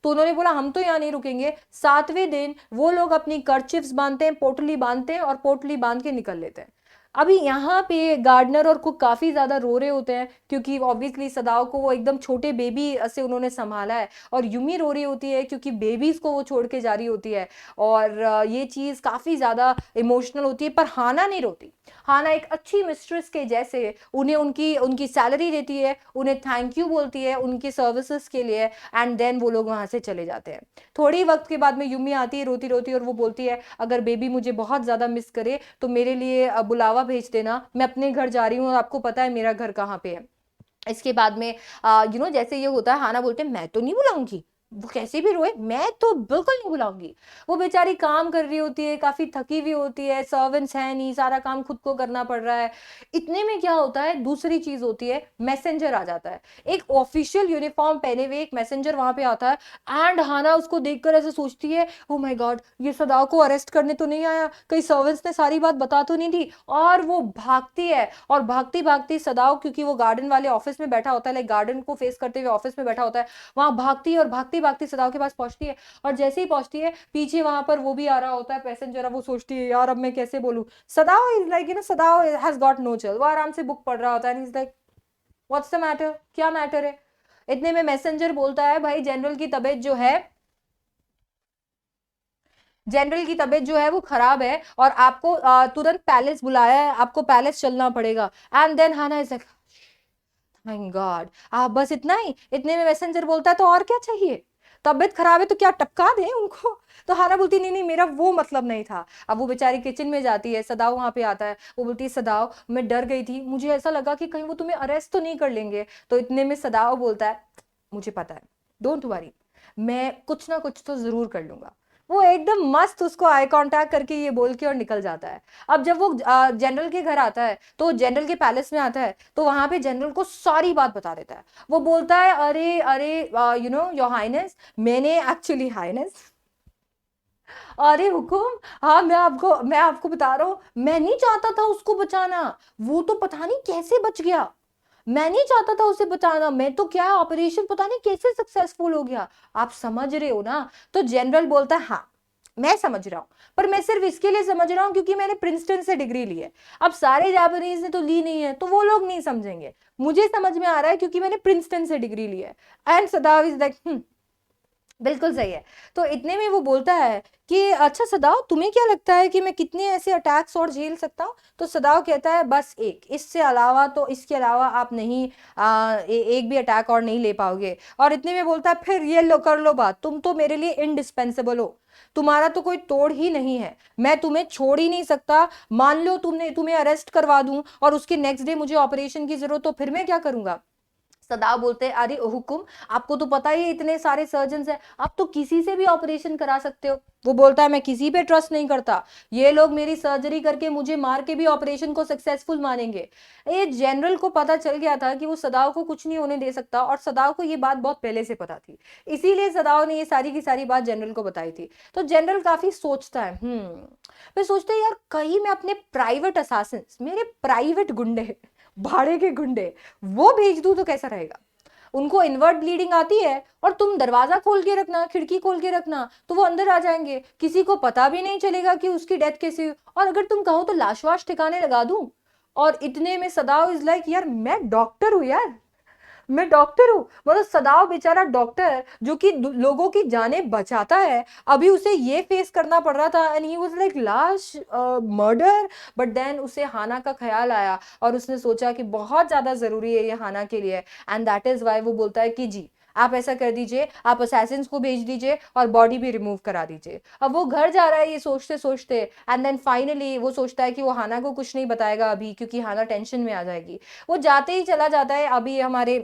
तो उन्होंने बोला हम तो यहाँ नहीं रुकेंगे। 7वें दिन वो लोग अपनी कर्चिफ्स बांधते हैं, पोटली बांधते हैं और पोटली बांध के निकल लेते हैं। अभी यहाँ पे गार्डनर और कुक काफी ज्यादा रो रहे होते हैं, क्योंकि ऑब्वियसली सदाव को वो एकदम छोटे बेबी से उन्होंने संभाला है, और यूमी रो रही होती है क्योंकि बेबीज को वो छोड़ के जा रही होती है। और ये चीज काफी ज्यादा इमोशनल होती है, पर हाना नहीं रोती। हाना एक अच्छी मिस्ट्रेस के जैसे उन्हें उनकी उनकी सैलरी देती है, उन्हें थैंक यू बोलती है उनकी सर्विसेज के लिए, एंड देन वो लोग वहां से चले जाते हैं। थोड़ी वक्त के बाद में यूमी आती है रोती रोती, और वो बोलती है अगर बेबी मुझे बहुत ज्यादा मिस करे तो मेरे लिए बुलावा भेज देना, मैं अपने घर जा रही हूँ और आपको पता है मेरा घर कहाँ पे है। इसके बाद में जैसे ये होता है, हाना बोलते हैं मैं तो नहीं बुलाऊंगी, वो कैसे भी रोए मैं तो बिल्कुल नहीं बुलाऊंगी। वो बेचारी काम कर रही होती है, काफी थकी हुई होती है, सर्वेंट्स है नहीं, सारा काम खुद को करना पड़ रहा है। इतने में क्या होता है, दूसरी चीज होती है, मैसेंजर आ जाता है, एक ऑफिशियल यूनिफॉर्म पहने हुए एक मैसेंजर वहां पे आता है। एंड हाना उसको देखकर ऐसे सोचती है ओ माय गॉड, ये सदाव को अरेस्ट करने तो नहीं आया, कहीं सर्वेंट्स ने सारी बात बता तो नहीं दी। और वो भागती है, और भागती भागती सदाव, क्योंकि वो गार्डन वाले ऑफिस में बैठा होता है, लाइक गार्डन को फेस करते हुए ऑफिस में बैठा होता है, वहां भागती है और भागती भागती सदाव के पास पहुंचती है। और जैसे ही पहुंचती है पीछे वहां पर वो भी आ रहा होता है पैसेंजर, अब वो सोचती है यार अब मैं कैसे बोलूं। सदाव इज लाइक सदाव हैज गॉट नो चिल, वो आराम से बुक पढ़ रहा होता है, is like what's the matter, क्या मैटर है। इतने में मैसेंजर बोलता है भाई जनरल की तबीयत जो है वो खराब है, और आपको तुरंत पैलेस बुलाया है, आपको पैलेस चलना पड़ेगा। एंड देन हाना इज लाइक थैंक गॉड, आप बस इतना ही। इतने में मैसेंजर बोलता है तो और क्या चाहिए, तबीयत खराब है तो क्या टपका दें उनको। तो हाना बोलती नहीं नहीं मेरा वो मतलब नहीं था। अब वो बेचारी किचन में जाती है, सदाव वहां पे आता है, वो बोलती है सदाव मैं डर गई थी, मुझे ऐसा लगा कि कहीं वो तुम्हें अरेस्ट तो नहीं कर लेंगे। तो इतने में सदाव बोलता है मुझे पता है, डोंट वरी, मैं कुछ ना कुछ तो जरूर कर लूंगा। वो एकदम मस्त उसको आई कांटेक्ट करके ये बोल के और निकल जाता है। अब जब वो जनरल के घर आता है, तो जनरल के पैलेस में आता है, तो वहां पे जनरल को सारी बात बता देता है। वो बोलता है, अरे अरे यू नो योर हाइनेस, मैंने एक्चुअली हाइनेस, अरे हुकुम, हाँ मैं आपको बता रहा हूँ, मैं नहीं चाहता था उसको बचाना, वो तो पता नहीं कैसे बच गया। मैं नहीं चाहता था उसे बचाना, मैं तो क्या ऑपरेशन पता नहीं कैसे सक्सेसफुल हो गया। आप समझ रहे हो ना? तो जनरल बोलता है, हाँ मैं समझ रहा हूं, पर मैं सिर्फ इसके लिए समझ रहा हूं क्योंकि मैंने प्रिंसटन से डिग्री ली है। अब सारे जापानीज ने तो ली नहीं है, तो वो लोग नहीं समझेंगे। मुझे समझ में आ रहा है क्योंकि मैंने प्रिंसटन से डिग्री ली है। एंड सदाव इज लाइक, बिल्कुल सही है। तो इतने में वो बोलता है कि अच्छा सदाव, तुम्हें क्या लगता है कि मैं कितने ऐसे अटैक्स और झेल सकता हूँ? तो सदाव कहता है, बस एक, इससे अलावा तो इसके अलावा आप नहीं एक भी अटैक और नहीं ले पाओगे। और इतने में बोलता है, फिर ये लो कर लो बात, तुम तो मेरे लिए इंडिस्पेंसेबल हो, तुम्हारा तो कोई तोड़ ही नहीं है, मैं तुम्हें छोड़ ही नहीं सकता। मान लो तुम्हें अरेस्ट करवा दूं और उसके नेक्स्ट डे मुझे ऑपरेशन की जरूरत, तो फिर मैं क्या करूंगा? सदाब बोलते हैं, अरे हुकुम, आपको तो पता ही है इतने सारे सर्जन्स हैं, आप तो किसी से भी ऑपरेशन करा सकते हो। वो बोलता है, मैं किसी पे ट्रस्ट नहीं करता, ये लोग मेरी सर्जरी करके मुझे मार के भी ऑपरेशन को सक्सेसफुल मानेंगे। ये जनरल को पता चल गया था कि वो सदाव को कुछ नहीं होने दे सकता, और सदाव को ये बात बहुत पहले से पता थी, इसीलिए सदाव ने ये सारी की सारी बात जनरल को बताई थी। तो जनरल काफी सोचता है, फिर सोचते हैं, यार कहीं मैं अपने प्राइवेट असासिन, मेरे प्राइवेट गुंडे, भाड़े के गुंडे, वो भेज दूं तो कैसा रहेगा? उनको इनवर्ट ब्लीडिंग आती है, और तुम दरवाजा खोल के रखना, खिड़की खोल के रखना, तो वो अंदर आ जाएंगे, किसी को पता भी नहीं चलेगा कि उसकी डेथ कैसे हुई। और अगर तुम कहो तो लाश वाश ठिकाने लगा दूं। और इतने में सदाव इज लाइक, यार मैं डॉक्टर हूं यार, मैं डॉक्टर हूं। मतलब सदाव बेचारा डॉक्टर जो कि लोगों की जानें बचाता है, अभी उसे ये फेस करना पड़ रहा था, एंड ही वाज लाइक लाश मर्डर। बट देन उसे हाना का ख्याल आया, और उसने सोचा कि बहुत ज्यादा जरूरी है ये हाना के लिए, एंड दैट इज वाई वो बोलता है कि जी आप ऐसा कर दीजिए, आप असैसिन्स को भेज दीजिए और बॉडी भी रिमूव करा दीजिए। अब वो घर जा रहा है ये सोचते सोचते, एंड देन फाइनली वो सोचता है कि वो हाना को कुछ नहीं बताएगा अभी, क्योंकि हाना टेंशन में आ जाएगी। वो जाते ही चला जाता है, अभी हमारे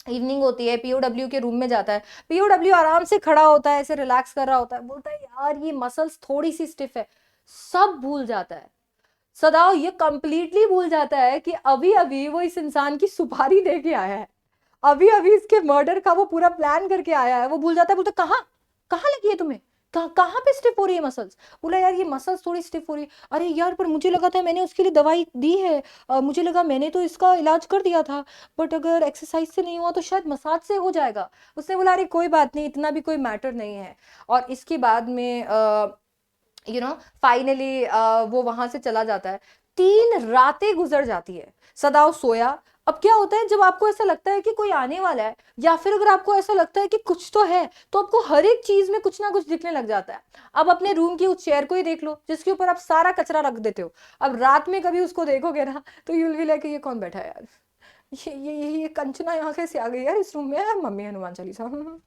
इवनिंग होती है, पीओडब्ल्यू के रूम में जाता है। पीओडब्ल्यू आराम से खड़ा होता है, ऐसे रिलैक्स कर रहा होता है, बोलता है, यार ये मसल्स थोड़ी सी स्टिफ है। सब भूल जाता है सदाव, ये कंप्लीटली भूल जाता है कि अभी अभी वो इस इंसान की सुपारी दे के आया है, अभी अभी इसके मर्डर का वो पूरा प्लान करके आया है। वो भूल जाता है, बोलता, कहाँ कहाँ लगी है तुम्हें, कहाँ पे स्टिफ हो रही है मसल्स? बोला, यार ये मसल्स थोड़ी स्टिफ हो रही है। अरे यार, पर मुझे लगा था मैंने उसके लिए दवाई दी है, मुझे लगा मैंने तो इसका इलाज कर दिया था, बट अगर एक्सरसाइज से नहीं हुआ तो शायद मसाज से हो जाएगा। उसने बोला, अरे कोई बात नहीं, इतना भी कोई मैटर नहीं है। और इसके बाद में फाइनली वो वहां से चला जाता है। 3 रातें गुजर जाती है, सदाव सोया। अब क्या होता है, जब आपको ऐसा लगता है कि कोई आने वाला है, या फिर अगर आपको ऐसा लगता है कि कुछ तो है, तो आपको हर एक चीज में कुछ ना कुछ दिखने लग जाता है। अब अपने रूम की उस चेयर को ही देख लो जिसके ऊपर आप सारा कचरा रख देते हो। अब रात में कभी उसको देखोगे ना, तो यूल भी लाइक, ये कौन बैठा है यार, ये कंचना यहाँ कैसे आ गई यार इस रूम में, मम्मी हनुमान चालीसा।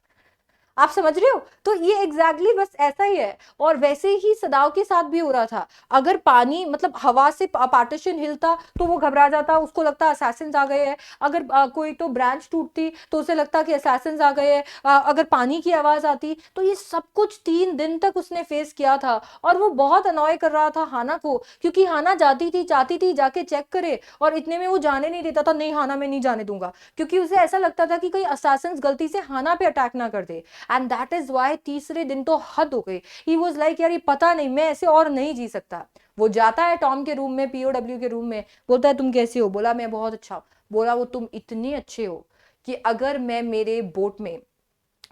आप समझ रहे हो? तो ये एग्जैक्टली exactly बस ऐसा ही है। और वैसे ही सदाव के साथ भी हो रहा था। अगर पानी मतलब हवा से पार्टीशन हिलता तो वो घबरा जाता, उसको लगता असैसिन्स आ गए हैं। अगर कोई तो ब्रांच टूटती तो उसे लगता कि असैसिन्स आ गए हैं। अगर पानी की आवाज आती, तो ये सब कुछ 3 दिन तक उसने फेस किया था। और वो बहुत अनॉय कर रहा था हाना को, क्योंकि हाना जाती थी, चाहती थी जाके चेक करे, और इतने में वो जाने नहीं देता था। नहीं हाना, मैं नहीं जाने दूंगा, क्योंकि उसे ऐसा लगता था कि कोई असैसिन्स गलती से हाना पे अटैक ना कर दे। एंड दैट इज वाई तीसरे दिन तो हद हो गई। ही वॉज लाइक, यार ये पता नहीं, मैं ऐसे और नहीं जी सकता। वो जाता है टॉम के रूम में, पीओडब्ल्यू के रूम में, बोलता है, तुम कैसे हो? बोला, मैं बहुत अच्छा हूं। बोला वो, तुम इतने अच्छे हो कि अगर मैं मेरे बोट में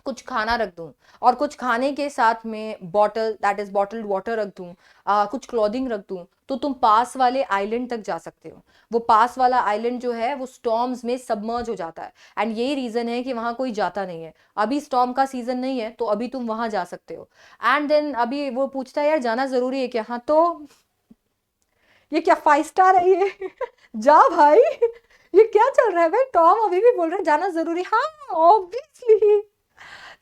कुछ खाना रख दूं, और कुछ खाने के साथ में bottle, that is bottled water रख दूं, कुछ क्लॉथिंग रख दूं, तो तुम पास वाले आइलैंड तक जा सकते हो। वो पास वाला आइलैंड जो है वो स्टॉर्म्स में सबमर्ज हो जाता है, एंड यही रीजन है कि वहां कोई जाता नहीं है। अभी स्टॉर्म का सीजन नहीं है, तो अभी तुम वहां जा सकते हो। एंड देन अभी वो पूछता है, यार जाना जरूरी है क्या? हाँ, तो ये क्या 5 स्टार है ये? जा भाई, ये क्या चल रहा है भाई? टॉम अभी भी बोल रहे हैं जाना जरूरी, हाँ ऑब्वियसली।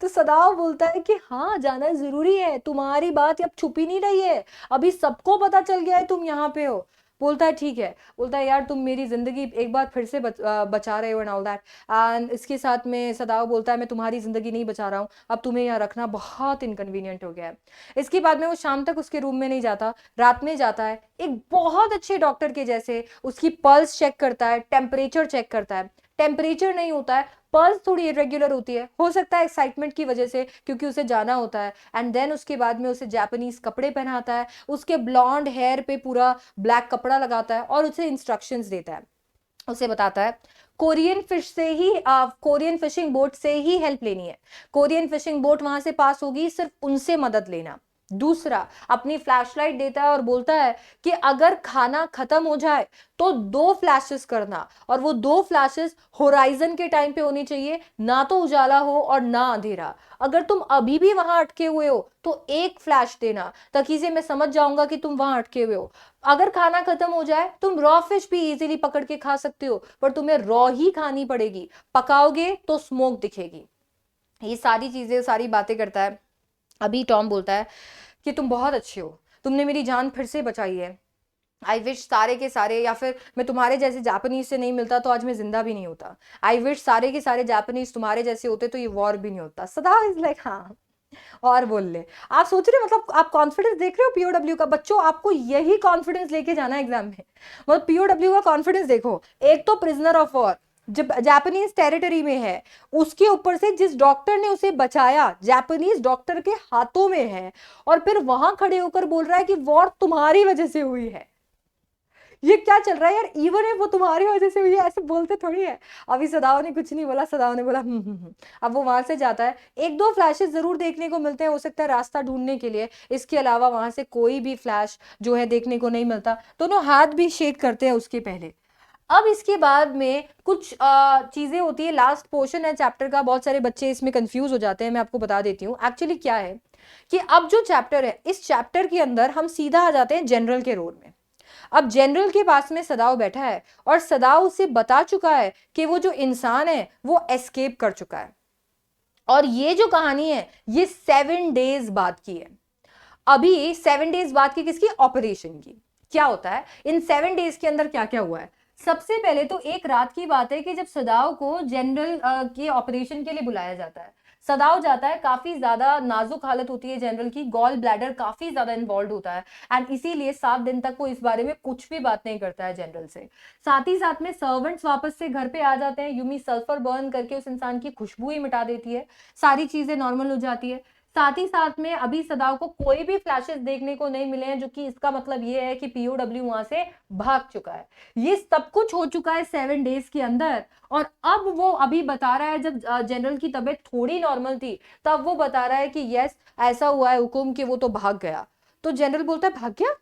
तो सदाव बोलता है कि हाँ जाना जरूरी है, तुम्हारी बात अब छुपी नहीं रही है, अभी सबको पता चल गया है तुम यहाँ पे हो। बोलता है ठीक है, बोलता है यार तुम मेरी जिंदगी एक बार फिर से बचा रहे हो एंड ऑल दैट। एंड इसके साथ में सदाव बोलता है मैं तुम्हारी जिंदगी नहीं बचा रहा हूँ, अब तुम्हें यहाँ रखना बहुत इनकन्वीनियंट हो गया है। इसके बाद में वो शाम तक उसके रूम में नहीं जाता, रात में जाता है, एक बहुत अच्छे डॉक्टर के जैसे उसकी पल्स चेक करता है, टेम्परेचर चेक करता है। टेम्परेचर नहीं होता है, पल्स थोड़ी इरेग्युलर होती है, हो सकता है एक्साइटमेंट की वजह से, क्योंकि उसे जाना होता है। एंड देन उसके बाद में उसे जापानीज कपड़े पहनाता है, उसके ब्लॉन्ड हेयर पे पूरा ब्लैक कपड़ा लगाता है और उसे इंस्ट्रक्शंस देता है। उसे बताता है कोरियन कोरियन फिशिंग बोट से ही हेल्प लेनी है, कोरियन फिशिंग बोट वहां से पास होगी, सिर्फ उनसे मदद लेना। दूसरा, अपनी फ्लैशलाइट देता है और बोलता है कि अगर खाना खत्म हो जाए तो 2 फ्लैशेस करना, और वो 2 फ्लैशेस होराइजन के टाइम पे होनी चाहिए, ना तो उजाला हो और ना अंधेरा। अगर तुम अभी भी वहां अटके हुए हो तो 1 फ्लैश देना, ताकि से मैं समझ जाऊंगा कि तुम वहां अटके हुए हो। अगर खाना खत्म हो जाए, तुम रॉ फिश भी इजीली पकड़ के खा सकते हो, पर तुम्हें रॉ ही खानी पड़ेगी, पकाओगे तो स्मोक दिखेगी। ये सारी चीजें, सारी बातें करता है। अभी टॉम बोलता है कि तुम बहुत अच्छे हो, तुमने मेरी जान फिर से बचाई है। आई विश सारे के सारे, या फिर मैं तुम्हारे जैसे जापानीज से नहीं मिलता तो आज मैं जिंदा भी नहीं होता। आई विश सारे के सारे जापानीज तुम्हारे जैसे होते तो ये वॉर भी नहीं होता। सदा इज लाइक हाँ, और बोल ले। आप सोच रहे हो, मतलब आप कॉन्फिडेंस देख रहे हो पीओडब्ल्यू का? बच्चों आपको यही कॉन्फिडेंस लेके जाना है एग्जाम में। मतलब पीओडब्ल्यू का कॉन्फिडेंस देखो, एक तो प्रिजनर ऑफ वॉर, जब जापानीज टेरिटरी में है, उसके ऊपर से जिस डॉक्टर ने उसे बचाया जापानीज डॉक्टर के हाथों में है, और फिर वहां खड़े होकर बोल रहा है कि वॉर तुम्हारी वजह से हुई है। ये क्या चल रहा है यार? इवन है वो तुम्हारी वजह से हुई है, ऐसे बोलते थोड़ी है। अभी सदाव ने कुछ नहीं बोला, सदाव ने बोला अब वो वहां से जाता है। 1-2 फ्लैशेस जरूर देखने को मिलते हैं, हो सकता है रास्ता ढूंढने के लिए, इसके अलावा वहां से कोई भी फ्लैश जो है देखने को नहीं मिलता। दोनों हाथ भी शेक करते हैं उसके पहले। अब इसके बाद में कुछ चीजें होती है, लास्ट पोर्शन है चैप्टर का, बहुत सारे बच्चे इसमें कंफ्यूज हो जाते हैं, मैं आपको बता देती हूँ एक्चुअली क्या है। कि अब जो चैप्टर है, इस चैप्टर के अंदर हम सीधा आ जाते हैं जनरल के रोल में। अब जनरल के पास में सदाव बैठा है, और सदाव उसे बता चुका है कि वो जो इंसान है वो एस्केप कर चुका है, और ये जो कहानी है ये 7 डेज बाद की है। अभी 7 डेज बाद की किसकी? ऑपरेशन की। क्या होता है इन 7 डेज के अंदर, क्या क्या हुआ है? सबसे पहले तो एक रात की बात है कि जब सदाव को जनरल के ऑपरेशन के लिए बुलाया जाता है। सदाव जाता है, काफी ज्यादा नाजुक हालत होती है जनरल की, गॉल ब्लैडर काफी ज्यादा इन्वॉल्व होता है, एंड इसीलिए 7 दिन तक वो इस बारे में कुछ भी बात नहीं करता है जनरल से। साथ ही साथ में सर्वेंट्स वापस से घर पे आ जाते हैं, यूमी सल्फर बर्न करके उस इंसान की खुशबू ही मिटा देती है, सारी चीजें नॉर्मल हो जाती है। साथ ही साथ में अभी सदाव को कोई भी फ्लैशेस देखने को नहीं मिले हैं, जो कि इसका मतलब ये है कि पीओडब्ल्यू वहां से भाग चुका है। ये सब कुछ हो चुका है 7 डेज के अंदर, और अब वो अभी बता रहा है, जब जनरल की तबीयत थोड़ी नॉर्मल थी तब वो बता रहा है कि यस ऐसा हुआ है हुकुम कि वो तो भाग गया। तो जनरल बोलता है भाग गया?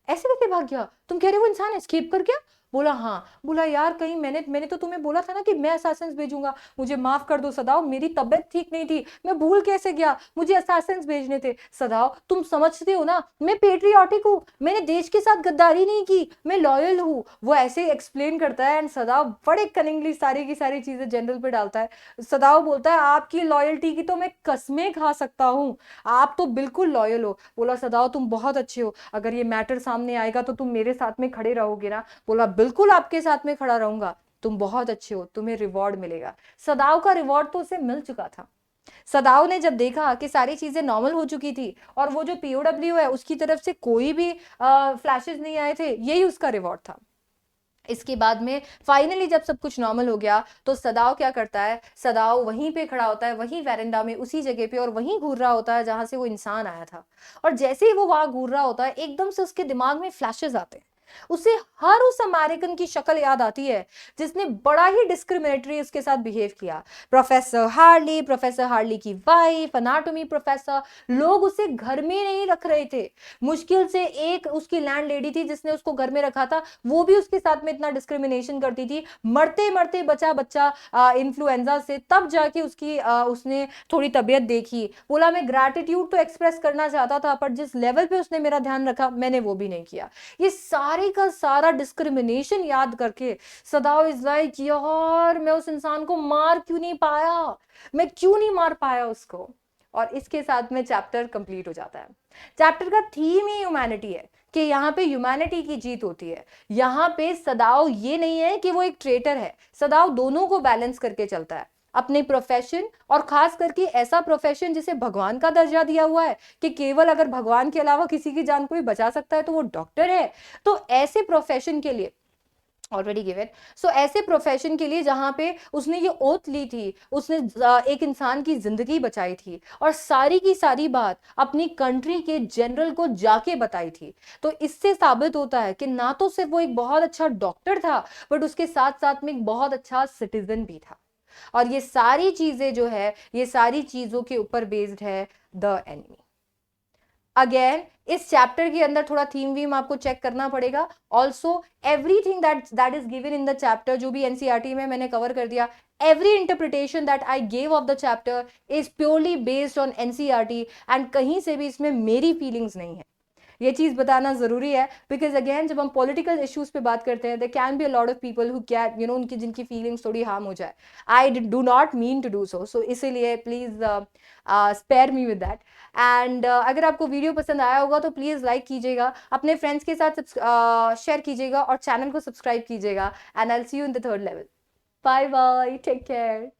ऐसे कैसे भाग गया? तुम कह रहे हो वो इंसान एस्केप कर गया? बोला हाँ। बोला यार कहीं मैंने तो तुम्हें बोला था ना कि मैं असैसिन्स भेजूंगा, मुझे माफ कर दो सदाव, मेरी तबीयत ठीक नहीं थी, मैं भूल कैसे गया, मुझे असैसिन्स भेजने थे। सदाव तुम समझते हो ना, मैं पेट्रियाटिक हूँ, मैंने देश के साथ गद्दारी नहीं की, मैं लॉयल हूँ। वो ऐसे एक्सप्लेन करता है, एंड सदाव बड़े कनिंगली सारी की सारी चीजें जनरल पे डालता है। सदाव बोलता है आपकी लॉयल्टी की तो मैं कसमें खा सकता हूँ, आप तो बिल्कुल लॉयल हो। बोला सदाव तुम बहुत अच्छे हो, अगर ये मैटर सामने आएगा तो तुम मेरे साथ में खड़े रहोगे ना? बोला बिल्कुल आपके साथ में खड़ा रहूंगा, तुम बहुत अच्छे हो, तुम्हें रिवॉर्ड मिलेगा। सदाव का रिवॉर्ड तो उसे मिल चुका था। सदाव ने जब देखा कि सारी चीजें नॉर्मल हो चुकी थी, और वो जो पीओडब्ल्यू है उसकी तरफ से कोई भी फ्लैशेस नहीं आए थे, यही उसका रिवॉर्ड था। इसके बाद में फाइनली जब सब कुछ नॉर्मल हो गया तो सदाव क्या करता है, सदाव वहीं पे खड़ा होता है, वहीं वेरेंडा में, उसी जगह पे, और वहीं घूर रहा होता है जहां से वो इंसान आया था। और जैसे ही वो वहां घूर रहा होता है, एकदम से उसके दिमाग में फ्लैशेस आते हैं। उसे हर उस अमेरिकन की शक्ल याद आती है जिसने बड़ा ही डिस्क्रिमिनेटरी उसके साथ बिहेव किया। प्रोफेसर हार्ली की वाइफ, अनाटॉमी प्रोफेसर, लोग उसे घर में नहीं रख रहे थे। मुश्किल से एक उसकी लैंड लेडी थी जिसने उसको घर में रखा था, वो भी उसके साथ में इतना डिस्क्रिमिनेशन करती थी। मरते मरते बचा बच्चा इन्फ्लुएंजा से, तब जाके उसने थोड़ी तबीयत देखी। बोला मैं ग्रैटिट्यूड तो एक्सप्रेस करना चाहता था, पर जिस लेवल पे उसने मेरा ध्यान रखा मैंने वो भी नहीं किया। ये सारे का सारा डिस्क्रिमिनेशन याद करके सदाव इज लाइक यार मैं उस इंसान को मार क्यों नहीं पाया, मैं क्यों नहीं मार पाया उसको। और इसके साथ में चैप्टर कंप्लीट हो जाता है। चैप्टर का थीम ही ह्यूमैनिटी है कि यहाँ पे ह्यूमैनिटी की जीत होती है। यहाँ पे सदाव ये नहीं है कि वो एक ट्रेटर है, सदाव दोनों को बैलेंस करके चलता है, अपने प्रोफेशन और खास करके ऐसा प्रोफेशन जिसे भगवान का दर्जा दिया हुआ है कि केवल अगर भगवान के अलावा किसी की जान कोई बचा सकता है तो वो डॉक्टर है। तो ऐसे प्रोफेशन के लिए ऑलरेडी गिवन, सो ऐसे प्रोफेशन के लिए जहां पे उसने ये ओथ ली थी, उसने एक इंसान की जिंदगी बचाई थी और सारी की सारी बात अपनी कंट्री के जनरल को जाके बताई थी। तो इससे साबित होता है कि ना तो सिर्फ वो एक बहुत अच्छा डॉक्टर था, बट उसके साथ साथ में एक बहुत अच्छा सिटीजन भी था। और ये सारी चीजें जो है, ये सारी चीजों के ऊपर बेस्ड है द एनिमी। अगेन इस चैप्टर के अंदर थोड़ा थीम वीम आपको चेक करना पड़ेगा। Also everything that is given in the chapter, जो भी एनसीईआरटी में मैंने कवर कर दिया, every interpretation that I gave of the chapter is purely based on NCERT and कहीं से भी इसमें मेरी फीलिंग्स नहीं है। ये चीज बताना जरूरी है, बिकॉज अगेन जब हम पॉलिटिकल इश्यूज पे बात करते हैं, there can be a lot of people who can उनकी जिनकी फीलिंग्स थोड़ी हार्म हो जाए। I do not mean to do so इसीलिए please spare me with that. And अगर आपको वीडियो पसंद आया होगा तो प्लीज लाइक कीजिएगा, अपने फ्रेंड्स के साथ शेयर कीजिएगा और चैनल को सब्सक्राइब कीजिएगा। And I will see you in the third level. Bye bye, take care.